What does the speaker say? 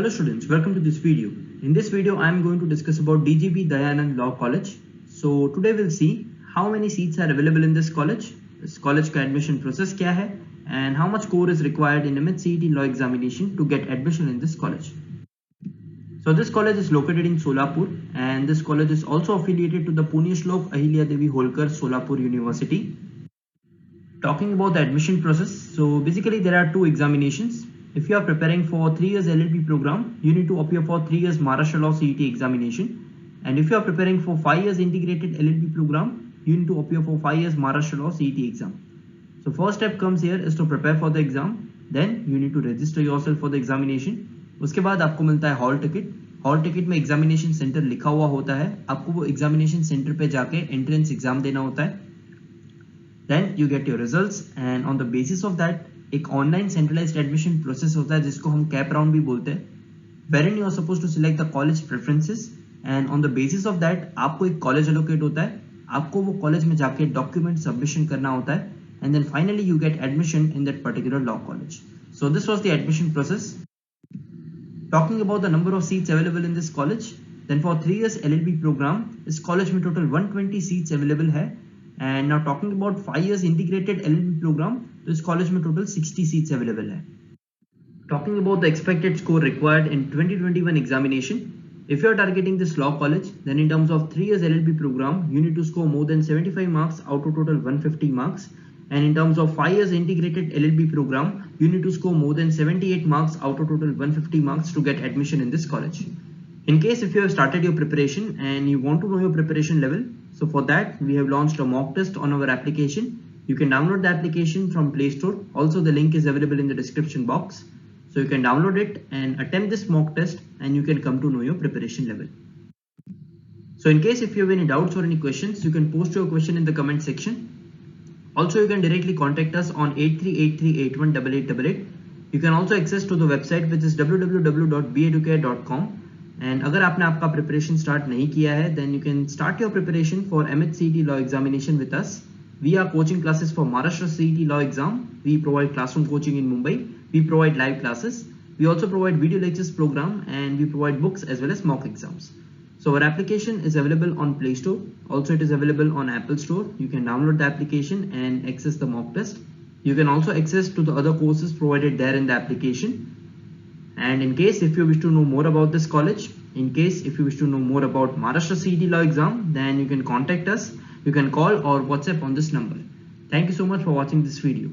Hello students, welcome to this video. In this video, I am going to discuss about DGB Dayanand Law College. So today we'll see how many seats are available in this college का admission process क्या है, and how much score is required in MH CET law examination to get admission in this college. So this college is located in Solapur, and this college is also affiliated to the Punyashlok Ahilya Devi Holkar Solapur University. Talking about the admission process, so basically there are two examinations. If you are preparing for 3 years LLB program, you need to appear for 3 years Maharashtra Law CET examination. And if you are preparing for 5 years integrated LLB program, you need to appear for 5 years Maharashtra Law CET exam. So first step comes here is to prepare for the exam. Then you need to register yourself for the examination. उसके बाद आपको मिलता है hall ticket. Hall ticket में examination centre लिखा हुआ होता है. आपको वो एग्जामिनेशन सेंटर पे जाके एंट्रेंस एग्जाम देना होता है. Then you get your results, and on the basis of that एक ऑनलाइन सेंट्रलाइज्ड एडमिशन प्रोसेस होता है जिसको हम कैप राउंड भी बोलते हैं, wherein you are supposed to select the college preferences, and on the basis of that आपको एक कॉलेज एलोकेट होता है. आपको वो कॉलेज में जाके डॉक्यूमेंट सबमिशन करना होता है, and then finally you get admission in that particular law college. So this was the admission process. Talking about the number of seats available in this college, then for 3 years LLB program इस college में total 120 seats available है. And now talking about 5 years integrated LLB program, तो इस college में total 60 seats available है. Talking about the expected score required in 2021 examination, if you are targeting this law college, then in terms of 3 years LLB program, you need to score more than 75 marks out of total 150 marks. And in terms of 5 years integrated LLB program, you need to score more than 78 marks out of total 150 marks to get admission in this college. In case if you have started your preparation and you want to know your preparation level, so for that we have launched a mock test on our application. You can download the application from Play Store. Also the link is available in the description box. So you can download it and attempt this mock test, and you can come to know your preparation level. So in case if you have any doubts or any questions, you can post your question in the comment section. Also you can directly contact us on 8383818888. You can also access to the website which is www.beducare.com. And अगर आपने आपका preparation start नहीं किया है, then you can start your preparation for MH CET law examination with us. We are coaching classes for Maharashtra CET law exam. We provide classroom coaching in Mumbai. We provide live classes. We also provide video lectures program, and we provide books as well as mock exams. So our application is available on Play Store. Also it is available on Apple Store. You can download the application and access the mock test. You can also access to the other courses provided there in the application. And in case if you wish to know more about this college, in case if you wish to know more about Maharashtra CET law exam, then you can contact us. You can call or WhatsApp on this number. Thank you so much for watching this video.